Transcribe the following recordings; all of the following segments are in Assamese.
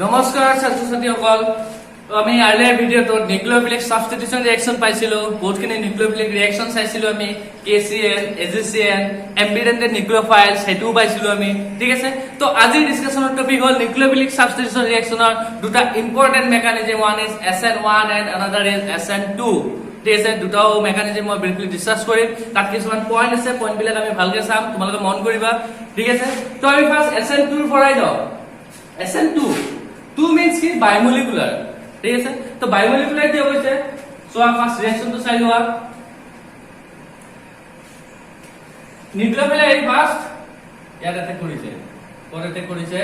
নমস্কাৰ ছাত্ৰ ছাত্ৰীসকল আমি আৰ্লিয়াৰ ভিডিঅ'টো নিউক্লিঅফিলিক সাবস্টিটিউশন ৰিঅ্যাকশন পাইছিলো বহুতখিনি নিউক্লিঅফিলিক ৰিঅ্যাকশন চাইছিলো আমি KCN AgCN এম্বিডেন্টেড নিউক্লিঅফাইল সেটো পাইছিলো আমি ঠিক আছে তো আজিৰ ডিসকাশনৰ টপিক হ'ল নিউক্লিঅফিলিক সাবস্টিটিউশন ৰিঅ্যাকশনৰ দুটা important mechanism one is SN1 and another is SN2 ঠিক আছে দুটাও মেকানিজম মই ব্ৰিফলি ডিসকাস কৰিম তাত কিছুমান পইণ্ট আছে পইণ্ট বিলাক আমি ভালকে চাম তোমালোকে মন কৰিবা ঠিক আছে তো আমি ফাৰ্স্ট SN2 ৰ পৰাই যাও SN2 2 means ki bimolecular ঠিক আছে তো bimolecular কি হৈছে সো ফার্স্ট রিঅ্যাকশন তো চাই লোৱা নিউক্লিঅফিল এই ফাৰ্স্ট ইয়াত এটেক কৰিছে পৰে এটেক কৰিছে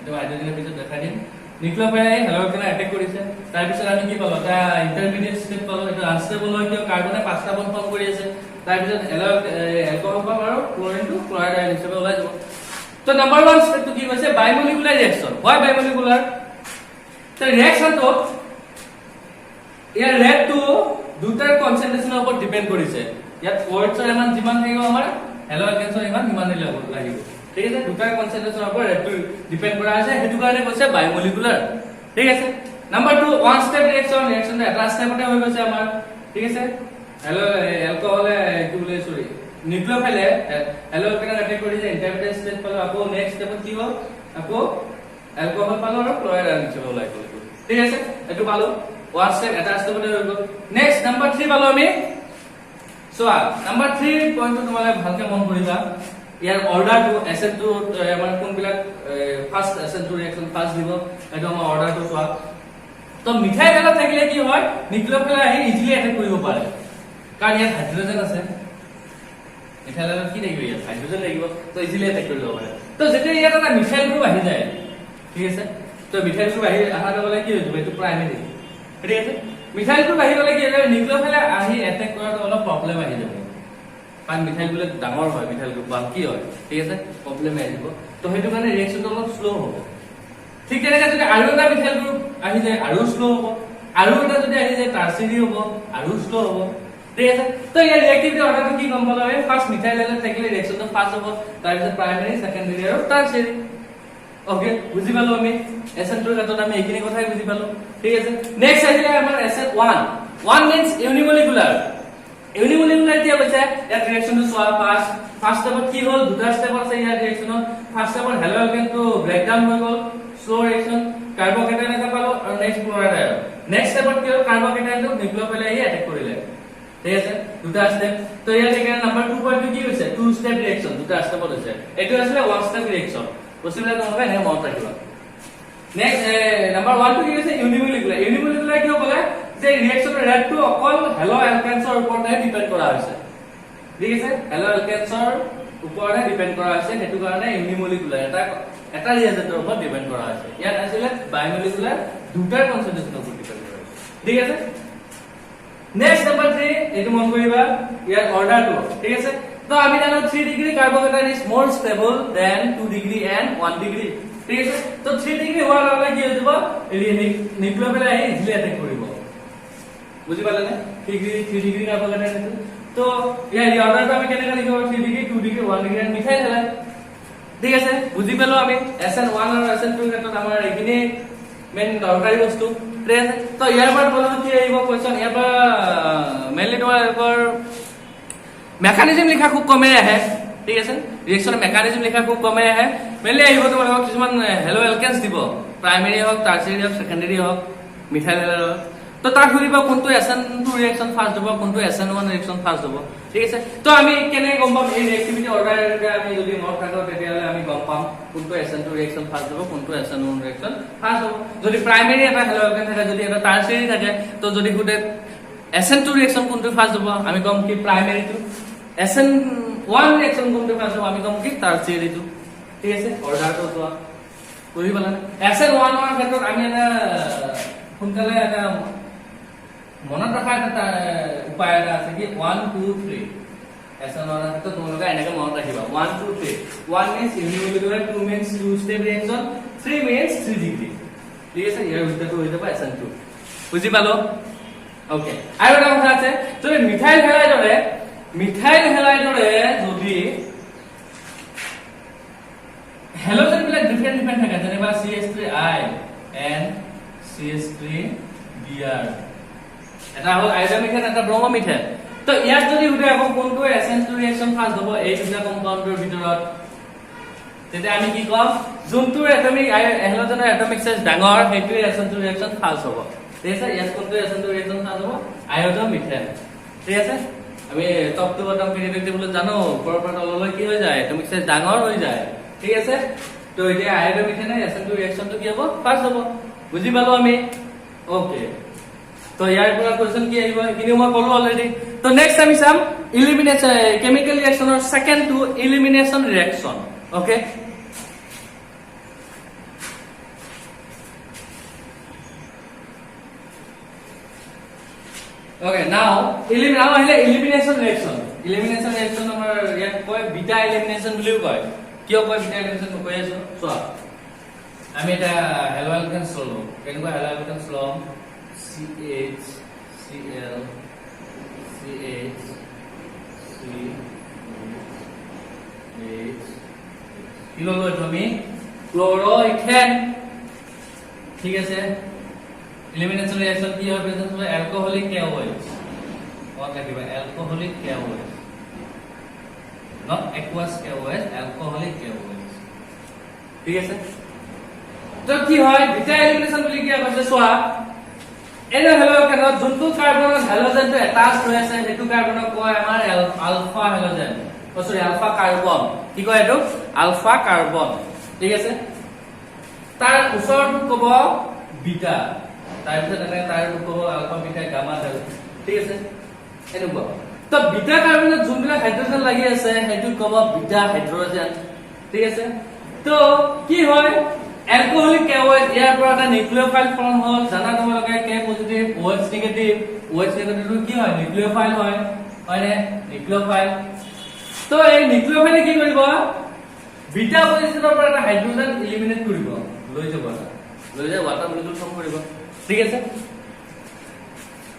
তো হাইড্ৰোজেনৰ পিছত দেখা দিম নিউক্লিঅফিল এই হেলোজেনে এটেক কৰিছে তাৰ পিছত আমি কি পালো এটা ইন্টাৰমিডিয়েট স্টেপ পালো এটা আনস্টেবল হয় কি কাৰ্বনে পাঁচটা বন্ড ফৰ্ম কৰি আছে তাৰ পিছত এলকোহল পাম আৰু ক্লোৰিন টু ক্লোৰাইড আয়ন হিচাপে ওলাই যাব তো নাম্বার 1 স্টেপ তো কি হৈছে bimolecular reaction why bimolecular তো রিঅ্যাকশন তো ইয়াৰ ৰেট টু দুটাৰ কনসেন্ট্ৰেশনৰ ওপৰত ডিপেন্ড কৰিছে ইয়াত ফোৰ্সৰ এমান যিমান থাকিব আমাৰ হেলো এলকেনছৰ ইমান লাগিব ঠিক আছে দুটাৰ কনসেন্ট্ৰেশনৰ ওপৰত ৰেট টু ডিপেন্ড কৰা আছে হেতু কাৰণে কৈছে bimolecular ঠিক আছে নাম্বাৰ 2 ওয়ান স্টেপ ৰিঅ্যাকশন এটা স্টেপতে হৈ গৈছে আমাৰ ঠিক আছে হেলো এলকোহল কি বুলি সৰি নিউক্লিঅফাইলে হেলো এলকেনক এটেক কৰিছে ইন্টারমিডিয়েট স্টেপ পালো আকৌ নেক্সট স্টেপত কি হ'ল আকৌ এলকোহল পালো আৰু ক্লোৰাইড আয়ন হিচাপে ওলাই গ'ল ঠিক আছে এটো পালো ওয়ান স্টেপ এটা স্টেপতে হৈ গ'ল নেক্সট নাম্বার 3 পালো আমি সোয়া নাম্বার 3 পইণ্টটো তোমালে ভালকে মন কৰিবা ইয়াৰ অৰ্ডাৰটো SN2 আমাৰ কোনবিলাক ফাৰ্স্ট SN2 ৰিঅ্যাকশন ফাৰ্স্ট দিব এটো আমাৰ অৰ্ডাৰটো সোয়া তো মিঠাই বেলা থাকিলে কি হয় নিউক্লিঅফিল আহি ইজিলি এটেক কৰিব পাৰে কাৰণ ইয়াত হাইড্ৰোজেন আছে মিঠাইল কি থাকিব ইয়াত হাইড্ৰোজেন লাগিব তো ইজিলি এটেক কৰিব পাৰে তো যেতিয়া ইয়াত এটা মিথাইল গ্ৰুপ আহি যায় ঠিক আছে তো মিথাইল গ্ৰুপ আহি আহাৰ লগে কি হৈ যাব এটো প্ৰাইমেৰী ঠিক আছে মিথাইল গ্ৰুপ আহি গলে কি হৈ যাব নিউক্লিঅফিল আহি এটেক কৰাটো অলপ প্ৰবলেম আহি যাব কাৰণ মিথাইল গুলো ডাঙৰ হয় মিথাইল গ্ৰুপ বাকি হয় ঠিক আছে প্ৰবলেম আহি যাব তো হেতু কাৰণে ৰিঅ্যাকশনটো অলপ স্লো হ'ব ঠিক তেনেকৈ যদি আৰু এটা মিথাইল গ্ৰুপ আহি যায় আৰু স্লো হ'ব আৰু এটা যদি আহি যায় টাৰচিৰি হ'ব আৰু স্লো হ'ব ঠিক আছে তো ইয়াৰ ৰিঅ্যাক্টিভিটি অৰ্ডাৰটো কি গম পালো আমি ফাৰ্স্ট মিথাইল এলে থাকিলে ৰিঅ্যাকশনটো ফাস্ট হ'ব তাৰ পিছত প্ৰাইমাৰী সেকেন্ডাৰী আৰু টাৰচিৰি ওকে বুজি পালো আমি SN2 ৰ ক্ষেত্ৰত আমি এইখিনি কথাই বুজি পালো ঠিক আছে নেক্সট আহিলে আমাৰ SN1 1 means unimolecular কি হৈছে ইয়াৰ ৰিঅ্যাকশনটো সোয়া ফাৰ্স্ট স্টেপত কি হ'ল দুটা স্টেপ আছে ইয়াৰ ৰিঅ্যাকশনত ফাৰ্স্ট স্টেপত হেলো এলকেনটো ব্ৰেকডাউন হৈ গ'ল স্লো ৰিঅ্যাকশন কাৰ্বকেটায়ন এটা পালো আৰু নেক্সট ক্লোৰাইড আয়ন নেক্সট স্টেপত কি হ'ল কাৰ্বকেটায়নটো নিউক্লিঅফিল আহি এটেক কৰিলে ঠিক আছে দুটা স্টেপ তো ইয়াৰ এখানে নাম্বাৰ 2 পইণ্টটো কি হৈছে টু স্টেপ ৰিঅ্যাকশন দুটা স্টেপত হৈছে এটো আসলে ওয়ান স্টেপ ৰিঅ্যাকশন বস্তুবিলাক তোমালোকে এনে মনত ৰাখিবা নেক্সট নাম্বাৰ 1 টো কি হৈছে ইউনিমোলিকুলাৰ কি হ'বলে যে ৰিঅ্যাকশনৰ ৰেট টু অকল হেলো এলকেনছৰ ওপৰতে ডিপেন্ড কৰা হৈছে ঠিক আছে হেলো এলকেনছৰ ওপৰতে ডিপেন্ড কৰা হৈছে হেতু কাৰণে ইউনিমোলিকুলাৰ এটা ৰিঅ্যাজেন্টৰ ওপৰত ডিপেন্ড কৰা হৈছে ইয়াত আসলে বায়োমোলিকুলাৰ দুটাৰ কনসেন্ট্ৰেশনৰ ওপৰত ডিপেন্ড কৰা হৈছে ঠিক আছে নেক্সট নাম্বাৰ 3 এটো মন কৰিবা ইয়াৰ অৰ্ডাৰটো ঠিক আছে তো আমি জানো 3 degree carbocation is more stable than 2 degree and 1 degree ঠিক আছে তো 3 ডিগ্ৰী হোৱাৰ লগে কি হৈ যাব নিউক্লিঅফিল আহি ইজিলি এটেক কৰিব বুজি পালে নে 3 ডিগ্ৰী কাৰ্বকেটায়ন তো ইয়াৰ অৰ্ডাৰটো আমি কেনেকৈ লিখিব 3 degree 2 degree 1 degree and methyl halide ঠিক আছে বুজি পালো আমি SN1 আৰু SN2 ৰ ক্ষেত্ৰত আমাৰ এইখিনি মেইন দৰকাৰী বস্তু ঠিক আছে তো ইয়াৰ পৰা বলতো কি আহিব কোৱেশ্চন ইয়াৰ পৰা মেইনলি তোমালোকৰ মেকানিজম লিখা খুব কমে আহে ঠিক আছে ৰিঅ্যাকচনৰ মেকানিজম লিখা খুব কমে আহে মেইনলি আহিব তোমালোকক কিছুমান হেলো এলকেনছ দিব প্ৰাইমাৰী হওক টাৰচিৰি হওক সেকেন্ডাৰী হওক মিথাইল হেলাইড তো তাক ধৰিবা কোনটো SN2 ৰিঅ্যাকচন ফাস্ট হ'ব কোনটো SN1 ৰিঅ্যাকচন ফাস্ট হ'ব ঠিক আছে তো আমি কেনে গম পাম এই ৰিঅ্যাক্টিভিটি অৰ্ডাৰকে আমি যদি মনত ৰাখো তেতিয়ালে আমি গম পাম কোনটো SN2 ৰিঅ্যাকচন ফাস্ট হ'ব কোনটো SN1 ৰিঅ্যাকচন ফাস্ট হ'ব যদি প্ৰাইমাৰী এটা হেলো এলকেন থাকে যদি এটা টাৰচিৰি থাকে তো যদি গুটে SN2 ৰিঅ্যাকচন কোনটো ফাস্ট হ'ব আমি কম কি প্ৰাইমাৰীটো SN1 ৰিঅ্যাকচন কোনটো ফাস্ট হ'ব আমি কম কি টাৰচিৰিটো ঠিক আছে অৰ্ডাৰটো চোৱা বুজি পালা SN1 ৰ ক্ষেত্ৰত আমি এটা সোনকালে এটা মনত ৰখা এটা উপায় এটা আছে কি 1 2 3 SN1 ৰ ক্ষেত্ৰত তোমালোকে এনেকৈ মনত ৰাখিবা 1 2 3 1 means unimolecular 2 means two step reaction 3 means 3 degree ঠিক আছে ইয়াৰ ভিতৰটো হৈ যাব SN2 বুজি পালো ওকে আৰু এটা কথা আছে যদি মিথাইল হেলাইডৰে যদি হেলোজেন বিলাক ডিফাৰেন্ট থাকে যেনেবা CH3I NCH3Br এটা হল আয়োডামিথেন এটা ব্ৰহ্মমিথেন তো ইয়াত যদি উঠে আকৌ কোনটো এসেন্স ৰিঅ্যাকশন ফাৰ্স্ট হ'ব এই দুটা কম্পাউণ্ডৰ ভিতৰত তেতিয়া আমি কি কম যোনটো এটমিক হেলোজেনৰ এটমিক সাইজ ডাঙৰ হেইটোৱে এসেন্স ৰিঅ্যাকশন ফাৰ্স্ট হ'ব ঠিক আছে ইয়াত কোনটো এসেন্স ৰিঅ্যাকশন ফাৰ্স্ট হ'ব আয়োডামিথেন ঠিক আছে আমি টপ টু বটম পিৰিয়ডিক টেবুলত জানো ওপৰৰ পৰা তললৈ কি হৈ যায় এটমিক সাইজ ডাঙৰ হৈ যায় ঠিক আছে তো এতিয়া আয়োডামিথেনে এসেন্স ৰিঅ্যাকশনটো কি হ'ব ফাৰ্স্ট হ'ব বুজি পালো আমি ওকে तो यार पूरा क्वेश्चन की आइबो किनि মই কলো অলরেডি তো নেক্সট আমি চাম এলিমিনেশন কেমিক্যাল ৰিঅ্যাকশনৰ second to elimination reaction okay okay now elimination reaction আমাৰ ইয়াত কয় বিটা এলিমিনেশন বুলিও কয় কিয় কয় বিটা এলিমিনেশন কৈ আছো চোৱা আমি এটা হেলো এলকেনছ ললো কেনেকুৱা হেলো এলকেনছ লম CH Cl CH CH কি ললো তুমি ক্লোরোইথেন ঠিক আছে এলিমিনেশন রিঅ্যাকশন কি হবে প্রেজেন্ট হবে অ্যালকোহলিক KOH what লিখবা alcoholic KOH not aqueous KOH alcoholic KOH ঠিক আছে তো কি হয় বিটা এলিমিনেশন বুলি কি আছে সোয়া এনে হেলোজেনত যোনটো কাৰ্বনৰ হেলোজেনটো এটাচ হৈ আছে হেতু কাৰ্বনক কয় আমাৰ আলফা হেলোজেন সৰি আলফা কাৰ্বন কি কয় এটো আলফা কাৰ্বন ঠিক আছে তাৰ ওচৰটো কব বিটা তাৰ পিছত এনে তাৰ কব আলফা বিটা গামা হেল ঠিক আছে এনেকুৱা তো বিটা কাৰ্বনত যোনবিলাক হাইড্ৰোজেন লাগি আছে হেতু কব বিটা হাইড্ৰোজেন ঠিক আছে তো কি হয় অ্যালকোহলিক KOH ইয়াৰ পৰা এটা নিউক্লিওফাইল ফৰ্ম হ'ল জানা তোমালোকে K পজিটিভ OH নেগেটিভ টো কি হয় নিউক্লিওফাইল হয় হয়নে নিউক্লিওফাইল তো এই নিউক্লিওফাইলে কি কৰিব বিটা পজিশনৰ পৰা এটা হাইড্ৰোজেন এলিমিনেট কৰিব লৈ যাব ওয়াটাৰ মলিকিউল ফৰ্ম কৰিব ঠিক আছে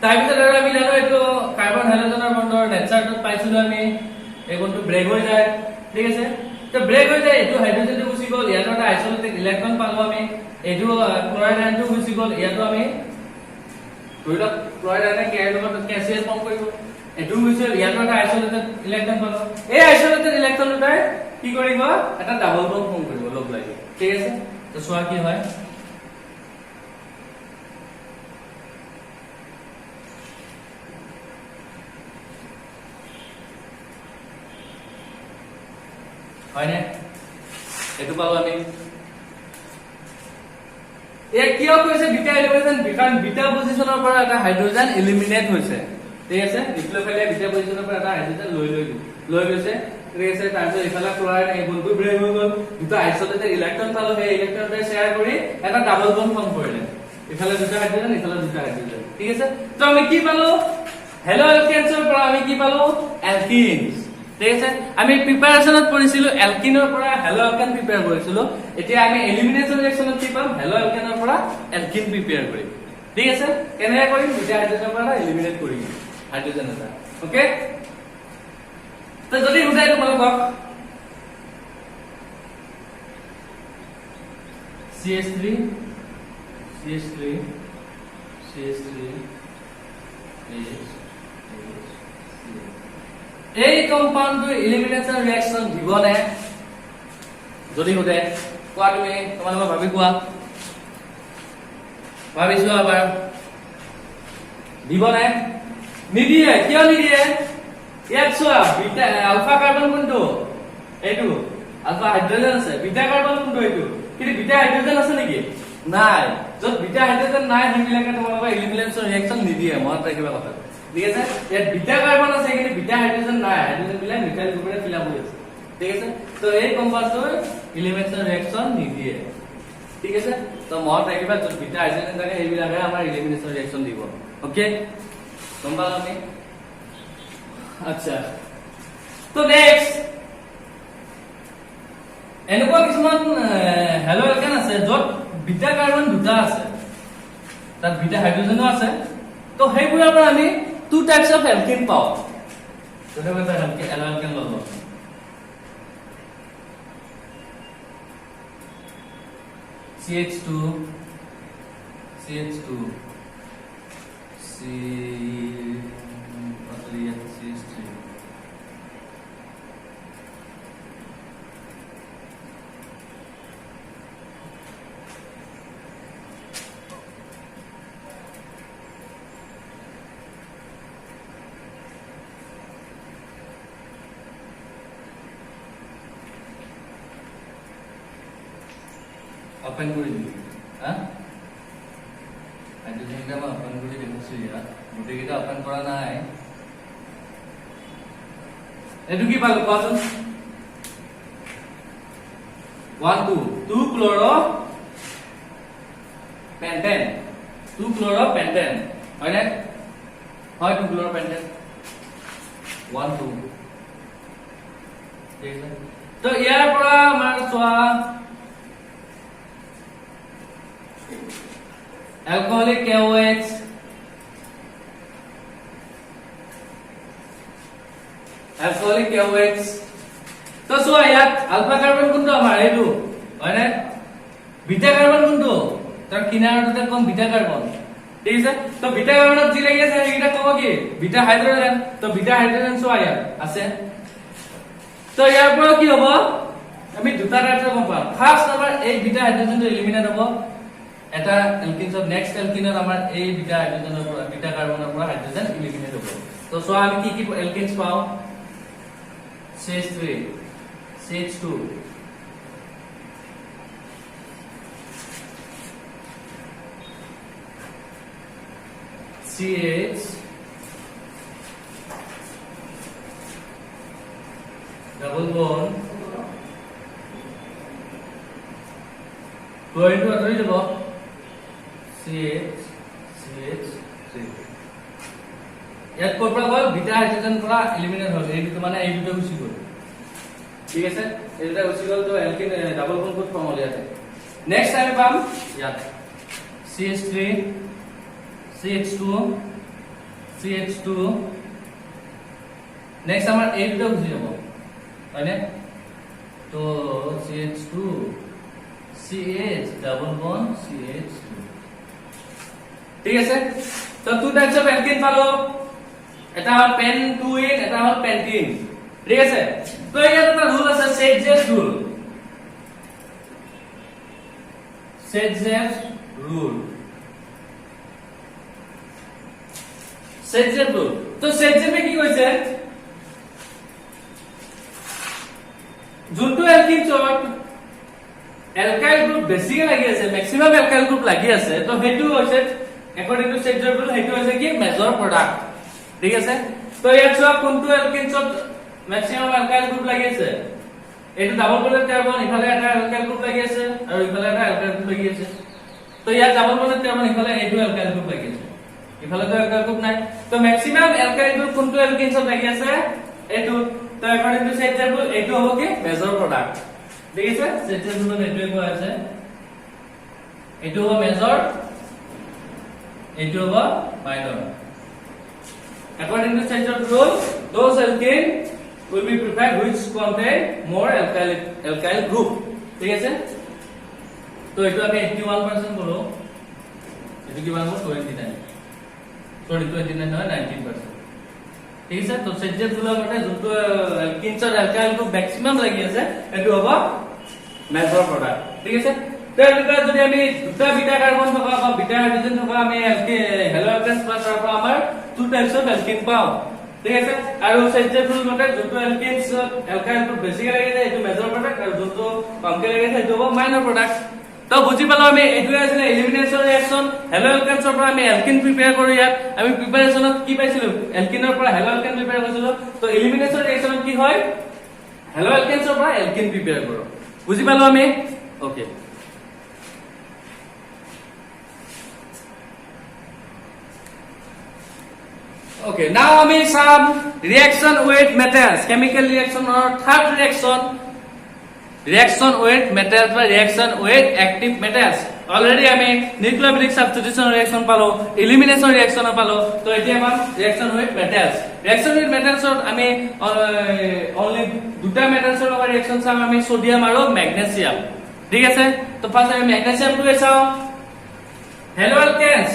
তাৰপিছত আৰু আমি জানো এইটো কাৰ্বন হেলোজেনৰ বণ্ডৰ নেচাৰটো পাইছিলো আমি এই বণ্ডটো ব্ৰেক হৈ যায় ঠিক আছে তো ব্ৰেক হৈ যায় এটো হাইড্ৰোজেনটো গুচি গল ইয়াৰ এটা আইসোলেটেড ইলেক্ট্ৰন পালো আমি এটো ক্লোৰাইড আয়নটো গুচি গল ইয়াতো আমি ধৰিলা ক্লোৰাইড আয়নে কে লগত কেচিএল ফৰ্ম কৰিব এটো গুচি গল ইয়াৰ এটা আইসোলেটেড ইলেক্ট্ৰন পালো এই আইসোলেটেড ইলেক্ট্ৰন দুটাই কি কৰিব এটা ডাবল বন্ড ফৰ্ম কৰিব লগ লাগি ঠিক আছে তো সোৱা কি হয় হয়নে এটো পালো আমি এ কিয় কৈছে বিটা এলিমিনেশন বিকান বিটা পজিশনৰ পৰা এটা হাইড্ৰোজেন এলিমিনেট হৈছে ঠিক আছে নিউক্লিওফাইলে বিটা পজিশনৰ পৰা এটা হাইড্ৰোজেন লৈ গৈছে ঠিক আছে তাৰপিছত ইফালে ক্লোৰাইড এই বন্ধু ব্ৰেক হৈ গল দুটা আইসোলেটেড ইলেক্ট্ৰন পালো সেই ইলেক্ট্ৰনটো শেয়াৰ কৰি এটা ডাবল বন্ড ফৰ্ম কৰিলে ইফালে দুটা হাইড্ৰোজেন ইফালে দুটা হাইড্ৰোজেন ঠিক আছে তো আমি কি পালো হেলো এলকেনছৰ পৰা আমি কি পালো এলকিনছ ঠিক আছে আমি প্ৰিপাৰেচনত পঢ়িছিলো এলকিনৰ পৰা হেলো এলকেন প্ৰিপেয়াৰ কৰিছিলো এতিয়া আমি এলিমিনেশন ৰিঅ্যাকশনত কি পাম হেলো এলকেনৰ পৰা এলকিন প্ৰিপেয়াৰ কৰিম ঠিক আছে কেনেকৈ কৰিম দুটা হাইড্ৰোজেনৰ পৰা এলিমিনেট কৰিম হাইড্ৰোজেন এটা ওকে তো যদি বুজাই তোমালোকক CH3 CH3 CH3 এই কম্পাউন্ডটো এলিমিনেশন ৰিঅ্যাকশন দিব নে যদি হতে কোৱা তুমি তোমালোকে ভাবি কোৱা ভাবিছো আবাৰ দিব নে নিদিয়ে কিয় নিদিয়ে ইয়াত চোৱা বিটা আলফা কাৰ্বন কোনটো এইটো আলফা হাইড্ৰোজেন আছে বিটা কাৰ্বন কোনটো এইটো কিন্তু বিটা হাইড্ৰোজেন আছে নেকি নাই যত বিটা হাইড্ৰোজেন নাই সেইবিলাকে তোমালোকে এলিমিনেশন ৰিঅ্যাকশন নিদিয়ে মনত ৰাখিবা কথা ঠিক আছে ইয়াত বিটা কাৰ্বন আছে কিন্তু বিটা হাইড্ৰোজেন নাই হাইড্ৰোজেন বিলাক মিথাইল গ্ৰুপেৰে ফিল আপ হৈ আছে ঠিক আছে তো এই কম্পাউণ্ডৰ এলিমিনেশন ৰিঅ্যাকশন নিদিয়ে ঠিক আছে তো মনত ৰাখিবা যত বিটা হাইড্ৰোজেন থাকে সেইবিলাকে আমাৰ এলিমিনেশন ৰিঅ্যাকশন দিব ওকে গম পালা আমি আচ্ছা তো নেক্সট এনেকুৱা কিছুমান হেলো এলকেন আছে যত বিটা কাৰ্বন দুটা আছে তাত বিটা হাইড্ৰোজেনো আছে তো সেইবোৰৰ পৰা আমি two types of alkene পাও তোতে মই alkene ললো CH2 CH2 C CH3 open কৰি দিম হা হাইড্ৰোজেনটা মই open কৰি দেখাইছো ইয়াত গোটেইকেইটা open কৰা নাই এইটো কি পালো কোৱাচোন 1 2 2 ক্লোৰো পেন্টেন 2 ক্লোৰো পেন্টেন হয়নে হয় 2 ক্লোৰো পেন্টেন 1 2 ঠিক আছে তো ইয়াৰ পৰা আমাৰ চোৱা alcoholic KOH alcoholic KOH তো চোৱা ইয়াত আলফা কাৰ্বন কোনটো আমাৰ এইটো হয় না বিটা কাৰ্বন কোনটো তাৰ কিনাৰতে কম বিটা কাৰ্বন ঠিক আছে তো বিটা কাৰ্বনত যি লাগি আছে এইটা কব কি বিটা হাইড্ৰোজেন তো বিটা হাইড্ৰোজেন চোৱা ইয়াত আছে তো ইয়াৰ পৰা কি হ'ব আমি দুটা ৰাইটৰ গম পাম ফাৰ্স্ট আমাৰ এই বিটা হাইড্ৰোজেনটো এলিমিনেট হ'ব এটা এলকিনছত নেক্সট এলকিনত আমাৰ এই বিটা হাইড্ৰোজেনৰ পৰা বিটা কাৰ্বনৰ পৰা হাইড্ৰোজেন এলিমিনেট হ'ব তো সো আমি কি কি এলকিনছ পাও CH3 CH2 CH double bond going to address the CH3 ইয়াত কোৰ পৰা গল বিটা হাইড্ৰোজেন পৰা এলিমিনেট হ'ল এই দুটো মানে এই দুটো গুচি গল ঠিক আছে এই দুটো গুচি গল তো Elgin double bond code form ইয়াতে নেক্সট আমি পাম ইয়াত CH3 CH2 CH2 নেক্সট আমাৰ এই দুটো গুচি যাব হয়নে তো CH2 CH double bond CH2 ঠিক আছে তো টু টাইপস অফ এলকিন পালো এটা হল পেন্টুইন এটা হল পেন্টিন ঠিক আছে তো ইয়াত এটা রুল আছে সেটজেস রুল সেটজেস রুল তো সেটজেসে কি কৈছে যোনটো এলকিন চট এলকাইল গ্ৰুপ বেছিকে লাগি আছে ম্যাক্সিমাম এলকাইল গ্ৰুপ লাগি আছে তো হেতু হৈছে according to সেটজেস ৰুল হেতু হৈছে কি মেজৰ প্ৰডাক্ট ঠিক আছে তো ইয়াত চোৱা কোনটো এলকিনছত ম্যাক্সিমাম এলকাইল গ্ৰুপ লাগি আছে এইটো ডাবল বন্ডেড কাৰ্বন ইফালে এটা এলকাইল গ্ৰুপ লাগি আছে আৰু ইফালে এটা এলকাইল গ্ৰুপ লাগি আছে তো ইয়াত ডাবল বন্ডেড কাৰ্বন ইফালে এইটো এলকাইল গ্ৰুপ লাগি আছে ইফালে তো এলকাইল গ্ৰুপ নাই তো ম্যাক্সিমাম এলকাইল গ্ৰুপ কোনটো এলকিনছত লাগি আছে এইটো তো according to সেটজেস ৰুল এইটো হ'ব কি মেজৰ প্ৰডাক্ট ঠিক আছে সেটজেস ৰুলত এইটোৱে কোৱা আছে এইটো হ'ব মেজৰ এইটো হ'ব minor according to Saytzeff's rule those alkene will be prepared which contain more alkyl group ঠিক আছে তো এইটো আমি 81% বলো এইটো কিমান হ'ব 29 নহয় 19% ঠিক আছে তো সেটজেস ৰুলৰ মতে যোনটো এলকিনছৰ এলকাইল গ্ৰুপ ম্যাক্সিমাম লাগি আছে এইটো হ'ব মেজৰ প্ৰডাক্ট ঠিক আছে তো এটা যদি আমি দুটা বিটা কাৰ্বন থকা বা বিটা হাইড্ৰোজেন থকা আমি হেলো এলকেনছ প্লাস তাৰ পৰা আমাৰ টু টাইপস অফ এলকিন পাও ঠিক আছে আৰু সেটজেস ৰুল মতে যোনটো এলকিনছ এলকাইল গ্ৰুপ বেছিকে লাগি যায় এইটো মেজৰ প্ৰডাক্ট আৰু যোনটো কমকে লাগি যায় এইটো হ'ব মাইনৰ প্ৰডাক্ট তো বুজি পালো আমি এইটোৱে আছিল এলিমিনেশন ৰিঅ্যাকশন হেলো এলকেনছৰ পৰা আমি এলকিন প্ৰিপেয়াৰ কৰো ইয়াত আমি প্ৰিপাৰেচনত কি পাইছিলো এলকিনৰ পৰা হেলো এলকেন প্ৰিপেয়াৰ কৰিছিলো তো এলিমিনেশন ৰিঅ্যাকশনত কি হয় হেলো এলকেনছৰ পৰা এলকিন প্ৰিপেয়াৰ কৰো বুজি পালো আমি okay Okay, now we some reaction with metals, chemical reaction or third reaction with metals or reaction with active metals. Already I mean nucleophilic substitution reaction palo, elimination reaction palo. So it is reaction with metals. Reaction with metals I mean only duta metals or reaction I mean sodium और magnesium. ठीक है सर? तो first I magnesium to ऐसा হেলো এলকেনছ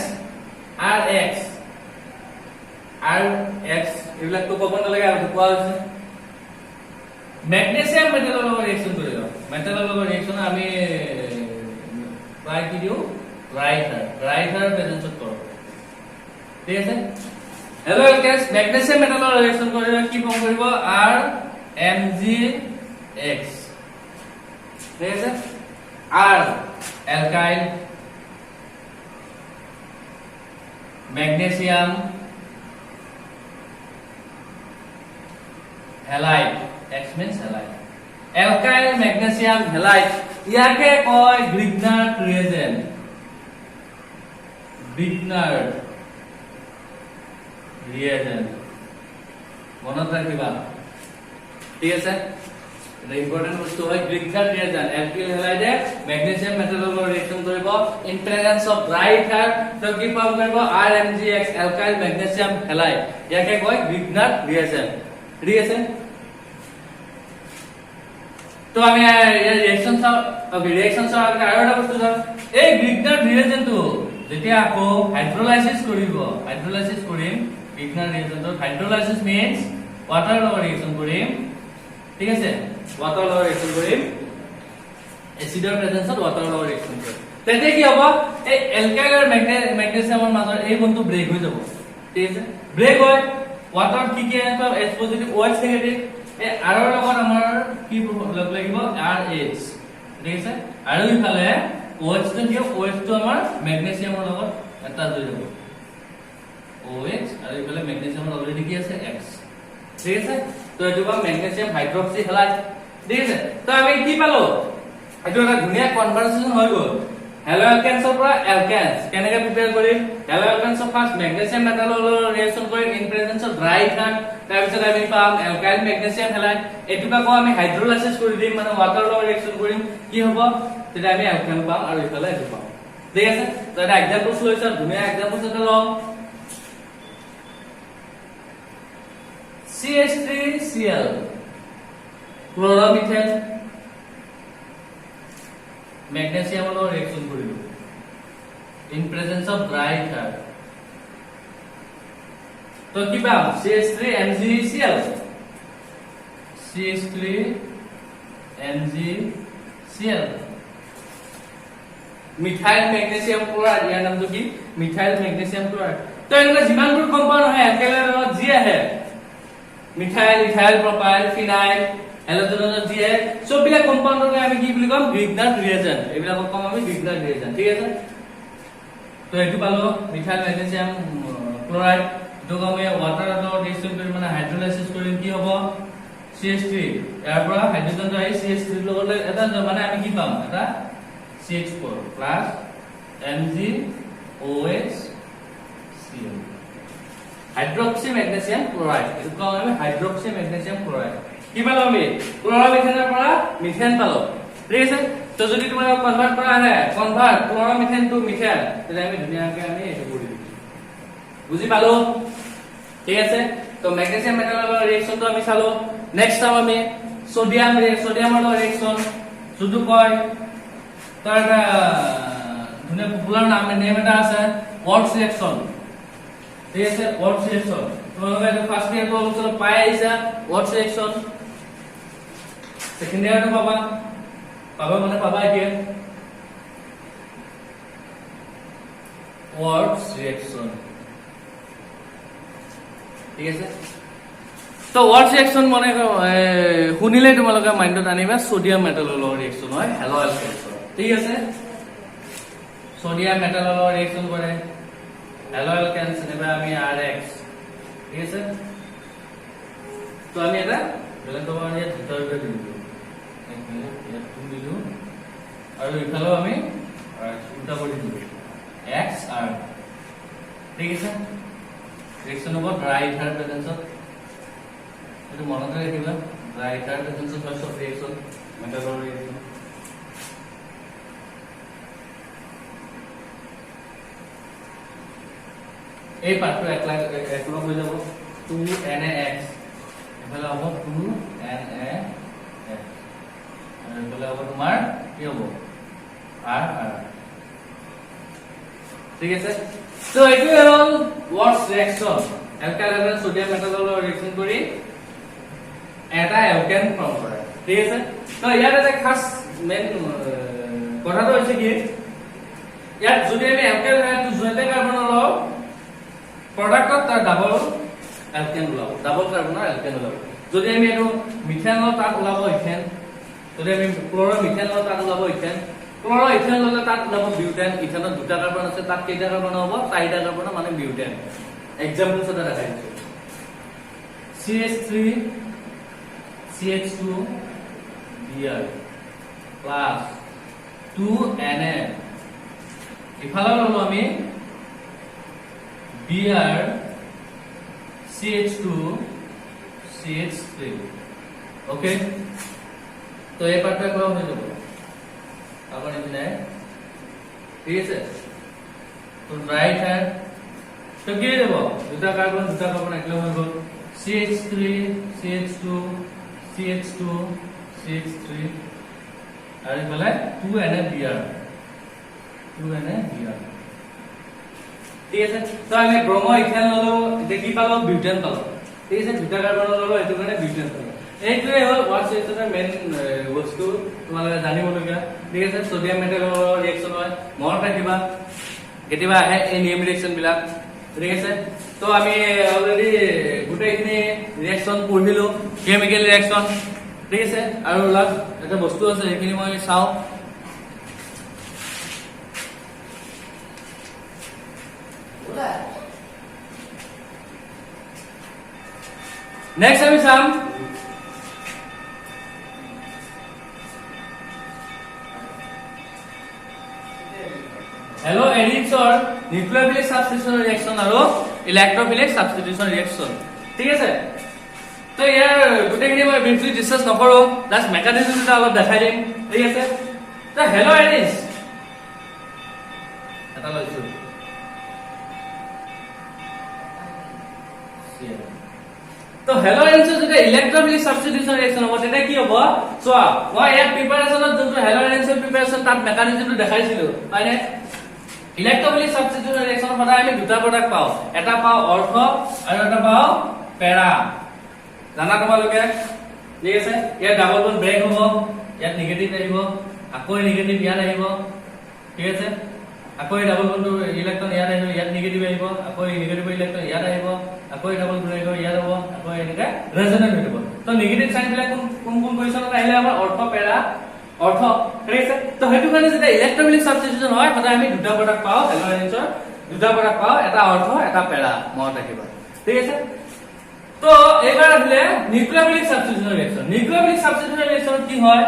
Rx Rx এইবিলাক তো ক'ব নালাগে আৰু কোৱা হৈছে মেগনেছিয়াম মেটালৰ লগত ৰিএকচন কৰিব মেটালৰ লগত ৰিএকচন আমি প্ৰায় কি দিও ৰাইটাৰ প্ৰেজেন্সত কৰো ঠিক আছে হেলো এলকেনছ মেগনেছিয়াম মেটালৰ ৰিএকচন কৰিব কি ফৰ্ম কৰিব RMgX ঠিক আছে R alkyl magnesium halide X means halide alkyl magnesium halide ইয়াকে কয় গ্ৰিগনাৰ ৰিএজেন্ট মনত ৰাখিবা ঠিক আছে The important বস্তু হয় গ্ৰিগনাৰ ৰিএজেন্ট alkyl halide magnesium metal লগত ৰিএকচন কৰিব in presence of right তো কি ফৰ্ম কৰিব RMgX alkyl magnesium halide ইয়াকে কয় গ্ৰিগনাৰ ৰিএজেন্ট ঠিক আছে তো আমি ৰিএকচন চাও ৰিএকচন চাও আৰু এটা বস্তু চাও এই গ্ৰিগনাৰ ৰিএজেন্টটো যেতিয়া আকৌ হাইড্ৰোলাইসিস কৰিম গ্ৰিগনাৰ ৰিএজেন্টৰ হাইড্ৰোলাইসিস means water লগত ৰিএকচন কৰিম ঠিক আছে water লগত ৰিএকচন কৰিম এসিডৰ প্ৰেজেন্সত water লগত ৰিএকচন কৰিম তেতে কি হ'ব এই এলকাইল আৰু ম্যাগনেসিয়ামৰ মাজৰ এই বন্ধু ব্ৰেক হৈ যাব ঠিক আছে ব্ৰেক হয় water কি কি আছে H পজিটিভ OH নেগেটিভ এই আৰু লগত আমাৰ কি লগ লাগিব RH ঠিক আছে আৰু ইফালে OH টো কি OH টো আমাৰ ম্যাগনেসিয়ামৰ লগত এটাচ হৈ যাব OH আৰু ইফালে ম্যাগনেসিয়ামৰ অলৰেডি কি আছে X ঠিক আছে তো এটো বা ম্যাগনেসিয়াম হাইড্ৰক্সি হেলাইড ঠিক আছে তো আমি কি পালো এটো এটা ধুনিয়া কনভাৰসেশন হৈ গল হেলো এলকেনছৰ পৰা এলকেনছ কেনেকৈ প্ৰিপেয়াৰ কৰিম হেলো এলকেনছৰ ফাৰ্স্ট ম্যাগনেসিয়াম মেটালৰ ৰিএকচন কৰিম ইন প্ৰেজেন্স অফ ড্ৰাই ইথান তাৰ পিছত আমি পাম এলকাইল ম্যাগনেসিয়াম হেলাইড এটুকা কো আমি হাইড্ৰোলাইসিস কৰি দিম মানে ওয়াটাৰ লগত ৰিএকচন কৰিম কি হ'ব তেতিয়া আমি এলকেন পাম আৰু ইফালে এটো পাম ঠিক আছে তো এটা এক্সাম্পলস লৈছা ধুনিয়া এক্সাম্পলস এটা লও CH3Cl ক্লোৰোমিথেন magnesium or reaction koribo in presence of dry ether to ki pam CH3MgCl methyl magnesium chloride ইয়াৰ নামটো কি methyl magnesium chloride তো এনেকুৱা যিমানবোৰ কম্পাউণ্ড হয় এলকাইলৰ লগত যি আহে মিথাইল ইথাইল প্ৰপাইল ফিনাইল হ্যালোজেনৰ যি আহে সববিলা কম্পাউণ্ডক আমি কি বুলি কম গ্ৰিগনাৰ ৰিএজেন্ট এইবিলাকক কম আমি গ্ৰিগনাৰ ৰিএজেন্ট ঠিক আছে তো এটো পালো মিথাইল ম্যাগনেসিয়াম ক্লোৰাইড তো আমি ওয়াটাৰৰ লগত ৰিএকচন কৰি মানে হাইড্ৰোলাইসিস কৰিম কি হ'ব CH3 ইয়াৰ পৰা হাইড্ৰোজেনটো আহি CH3 লগত এটা মানে আমি কি পাম এটা CH4 plus MgOH Cl hydroxy magnesium chloride এটো কম আমি হাইড্রক্সি ম্যাগনেসিয়াম ক্লোরাইড কি পালো আমি ক্লোৰোমিথেনৰ পৰা মিথেন পালো ঠিক আছে তো যদি তোমাক কনভাৰ্ট কৰা আছে কনভাৰ্ট ক্লোৰোমিথেন টু মিথেন তেতিয়া আমি ধুনিয়াকৈ আমি এটো কৰি দিম বুজি পালো ঠিক আছে তো ম্যাগনেসিয়াম মেটালৰ ৰিএকচনটো আমি চালো নেক্সট চাম আমি সোডিয়ামৰ ৰিএকচন শুধু কয় তাৰ ধুনিয়া পপুলাৰ নেম এটা আছে ওয়াটস ৰিএকচন ঠিক আছে ওয়াটস ৰিএকচন তোমালোকে এটা ফাৰ্স্ট ইয়াৰ তো পাই আইছা ওয়াটস ৰিএকচন সেকেন্ড ইয়াৰ তো পাবা মানে পাবা এতিয়া ওয়াটস ৰিএকচন ঠিক আছে তো ওয়াটস ৰিএকচন মানে শুনিলে তোমালোকে মাইন্ডত আনিবা সোডিয়াম মেটালৰ ৰিএকচন হয় হেলো এলকেনছ ঠিক আছে সোডিয়াম মেটালৰ ৰিএকচন কৰে হেলো এলকেনছ নেবা আমি Rx ঠিক আছে তো আমি এটা বেলেগ তোমাৰ ইয়াত ভিতৰৰ পৰা দিম ইয়াত দিলো আৰু ইফালেও আমি উল্টা কৰি দিম XR ঠিক আছে ৰিএকচন হ'ব ড্ৰাই ইথাৰ প্ৰেজেন্সত এটো মনত ৰাখিবা ড্ৰাই ইথাৰ প্ৰেজেন্সত হয় সব ৰিএকচন মেটালৰ ৰিএকচন এই পাৰ্টটো একলগ হৈ যাব 2NaX এফালে হ'ব 2NaX আৰু এফালে হ'ব তোমাৰ কি হ'ব R ঠিক আছে তো এইটো হ'ল ওয়াটস ৰিঅ্যাকচন এলকাইল আৰু সোডিয়াম মেটালৰ ৰিঅ্যাকচন কৰি এটা এলকেন ফৰ্ম কৰে ঠিক আছে তো ইয়াত এটা খাস মেইন কথাটো হৈছে কি ইয়াত যদি আমি এলকাইল হাইড্ৰজেন জুয়েন্ট কাৰ্বন লও প্ৰডাক্টত তাৰ ডাবল এলকেন ওলাব ডাবল কাৰ্বনৰ এলকেন ওলাব যদি আমি এটো মিথেন লও তাত ওলাব ইথেন যদি আমি ক্লোৰো মিথেন লও তাত ওলাব ইথেন ক্লোৰো ইথেন ললে তাত ওলাব বিউটেন ইথেনত দুটা কাৰ্বন আছে তাত কেইটা কাৰ্বন হ'ব চাৰিটা কাৰ্বন মানে বিউটেন এক্সাম্পলছ এটা দেখাই দিছো CH3 CH2 Br plus 2Na ইফালে ললো আমি Br CH2 CH3 ওকে তো এই পার্টটা কোন হয়ে যাব আবার এখানে ঠিক আছে তো রাইট হ্যান্ড তো কি দেব দুটা কার্বন একলা হয়ে গেল CH3 CH2 CH2 CH3 আর এখানে 2NaBr 2NaBr ঠিক আছে তো আমি ব্রোমো ইথেন ললো এটা কি পালো বিউটেন পালো ঠিক আছে দুটা কার্বন ললো এটো মানে বিউটেন পালো এইটোৱে হ'ল ওয়াটস ৰিঅ্যাকচনৰ মেইন বস্তু তোমালোকে জানিবলগীয়া ঠিক আছে সোডিয়াম মেটালৰ ৰিঅ্যাকচন হয় মনত ৰাখিবা কেতিয়াবা আহে এই নিয়ম ৰিঅ্যাকচন বিলাক ঠিক আছে তো আমি অলৰেডি গোটেইখিনি ৰিঅ্যাকচন পঢ়িলো কেমিক্যাল ৰিঅ্যাকচন ঠিক আছে আৰু লাষ্ট এটা বস্তু আছে এইখিনি মই চাও নেক্সট আমি চাম হেলো এডিক্সৰ নিউক্লিওফিলিক সাবস্টিটিউশন ৰিঅ্যাকচন আৰু ইলেক্ট্ৰোফিলিক সাবস্টিটিউশন ৰিঅ্যাকচন ঠিক আছে তো ইয়াৰ গোটেইখিনি মই ব্ৰিফলি ডিসকাস নকৰো জাস্ট মেকানিজমটা অলপ দেখাই দিম ঠিক আছে তো হেলো এডিক্স এটা লৈছো তো হেলো এডিক্সৰ যেটা ইলেক্ট্ৰোফিলিক সাবস্টিটিউশন ৰিঅ্যাকচন হ'ব তেটা কি হ'ব চোৱা মই ইয়াৰ প্ৰিপাৰেচনত যোনটো হেলো এডিক্সৰ প্ৰিপাৰেচন তাত মেকানিজমটো দেখাইছিলো হয়নে ইলেক্ট্ৰোফিলিক সাবস্টিটিউশন ৰিঅ্যাকচন সদায় আমি দুটা প্ৰডাক্ট পাও এটা পাও অৰ্থ আৰু এটা পাও পেৰা জানা তোমালোকে ঠিক আছে ইয়াৰ ডাবল বন্ড ব্ৰেক হ'ব ইয়াত নেগেটিভ আহিব আকৌ নেগেটিভ ইয়াত আহিব ঠিক আছে আকৌ ডাবল বন্ড ইলেক্ট্ৰন ইয়াত আহিব ইয়াত নেগেটিভ আহিব আকৌ নেগেটিভ ইলেক্ট্ৰন ইয়াত আহিব আকৌ ডাবল বন্ড আহিব ইয়াত হ'ব আকৌ এনেকা ৰেজনেট হৈ যাব তো নেগেটিভ সাইন বিলাক কোন পজিশনত আহিলে আমাৰ অৰ্থ পেৰা অৰ্থ ঠিক আছে তো হেতু কাৰণে যেটা ইলেক্ট্ৰোফিলিক সাবস্টিটিউশন হয় সদায় আমি দুটা প্ৰডাক্ট পাও হেলো এডিক্সৰ দুটা প্ৰডাক্ট পাও এটা অৰ্থ এটা পেৰা মনত ৰাখিবা ঠিক আছে তো এবাৰ আহিলে নিউক্লিওফিলিক সাবস্টিটিউশন ৰিঅ্যাকচন কি হয়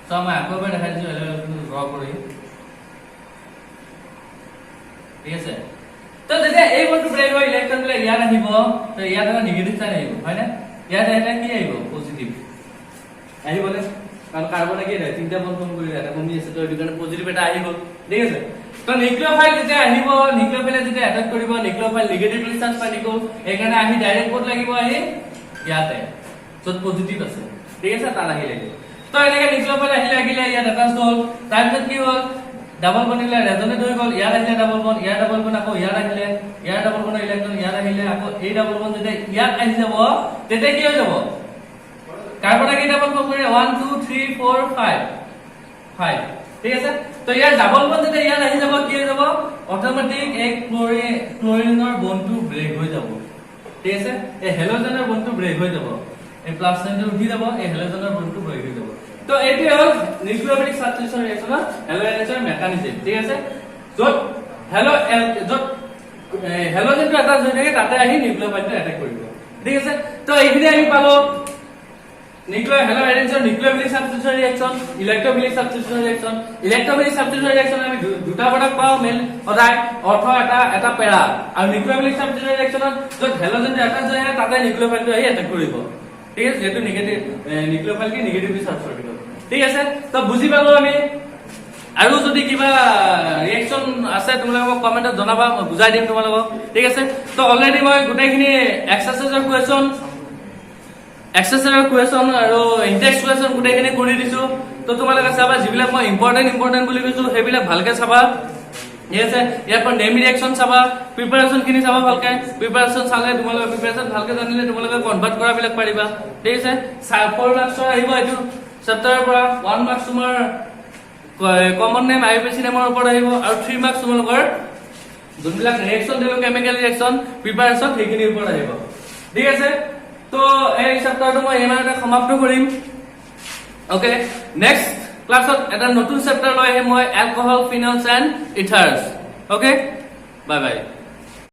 তো আমি আকৌ এবাৰ দেখাই দিছো হেলো ড্ৰ কৰি ঠিক আছে তো যেতিয়া এই বন্ধটো ব্ৰেক হয় ইলেক্ট্ৰন বিলাক ইয়াত আহিব তো ইয়াত এটা নেগেটিভ চাইন আহিব হয় না ইয়াত এটা কি আহিব পজিটিভ আহিবলে কারণ কার্বনে কি রে তিনটা বন্ধ ফোন কৰি এটা কমি আছে তো এই কাৰণে পজিটিভ এটা আহিব ঠিক আছে তো নিউক্লিওফাইল যেতিয়া আহিব নিউক্লিওফাইলে যেতিয়া এটাক কৰিব নিউক্লিওফাইল নেগেটিভলি চাৰ্জ পাই দিব এই কাৰণে আহি ডাইৰেক্ট ক'ত লাগিব আহি ইয়াতে যত পজিটিভ আছে ঠিক আছে তাৰ আহি লাগিব তো এনেকে নিউক্লিওফাইল আহিলে ইয়াত এটাচ হ'ল তাৰপিছত কি হ'ল ডাবল বন্ড ৰেজনেট হৈ গ'ল ইয়াত আহিলে ডাবল বন্ড ইয়াত ডাবল বন্ড আকৌ ইয়াত আহিলে ইয়াত ডাবল বন্ড ইলেক্ট্ৰন ইয়াত আহিলে আকৌ এই ডাবল বন্ড যেতিয়া ইয়াত আহি যাব তেতিয়া কি হৈ যাব কার্বন কেইটা বন্ড ফৰ্ম কৰে 1 2 3 4 5 5 ঠিক আছে তো ইয়াৰ ডাবল বন্ড যেতিয়া ইয়াত আহি যাব কি হৈ যাব অটোমেটিক এক ক্লোৰিনৰ বন্ডটো ব্ৰেক হৈ যাব ঠিক আছে এই হেলোজেনৰ বন্ডটো ব্ৰেক হৈ যাব এই প্লাস সাইনটো উঠি যাব এই হেলোজেনৰ বন্ডটো ব্ৰেক হৈ যাব তো এটি হ'ল নিউক্লিওফিলিক সাবস্টিটিউশন ৰিঅ্যাকচনৰ হেলো এডিক্সৰ মেকানিজম ঠিক আছে যত হেলোজেনটো এটা হৈ থাকে তাতে আহি নিউক্লিওফাইলটো এটাক কৰিব ঠিক আছে তো এইখিনি আমি পালো হেলো এডিক্সৰ nucleophilic substitution reaction electrophilic substitution reaction electrophilic substitution reaction আমি দুটা প্ৰডাক্ট পাও মেল সদায় অৰ্থ এটা পেৰা আৰু নিউক্লিওফিলিক সাবস্টিটিউশন ৰিঅ্যাকচনত যত হেলোজেনটো এটা যায় তাতে নিউক্লিওফাইলটো আহি এটাক কৰিব ঠিক আছে যেটো নেগেটিভ নিউক্লিওফাইলকে নেগেটিভলি চাৰ্জ কৰিব ঠিক আছে তো বুজি পালো আমি আৰু যদি কিবা ৰিঅ্যাকচন আছে তোমালোকক কমেন্টত জনাবা মই বুজাই দিম তোমালোকক ঠিক আছে তো অলৰেডি মই গোটেইখিনি এক্সাৰসাইজৰ কুৱেশ্যন আৰু ইনটেক্সট কুৱেশ্যন গোটেইখিনি কৰি দিছো তো তোমালোকে চাবা যিবিলাক মই ইম্পৰ্টেন্ট বুলি কৈছো সেইবিলাক ভালকে চাবা ঠিক আছে ইয়াৰ পৰা নেম ৰিএকচন চাবা প্ৰিপাৰেচন খিনি চাবা ভালকে প্ৰিপাৰেচন চালে তোমালোকে প্ৰিপাৰেচন ভালকে জানিলে তোমালোকে কনভাৰ্ট কৰা বিলাক পাৰিবা ঠিক আছে 4 মাৰ্কছৰ আহিব এইটো চেপ্টাৰৰ পৰা 1 মাৰ্কছ তোমাৰ কমন নেম আইপিসি নেমৰ ওপৰত আহিব আৰু 3 মাৰ্কছ তোমালোকৰ যোনবিলাক ৰিএকচন দিব কেমিক্যাল ৰিএকচন প্ৰিপাৰেচন সেইখিনিৰ ওপৰত আহিব ঠিক আছে তো এই চেপ্টাৰটো মই ইমানতে সমাপ্ত কৰিম ওকে নেক্সট ক্লাছত এটা নতুন চেপ্টাৰ লৈ আহিম মই alcohol phenols and ethers okay bye by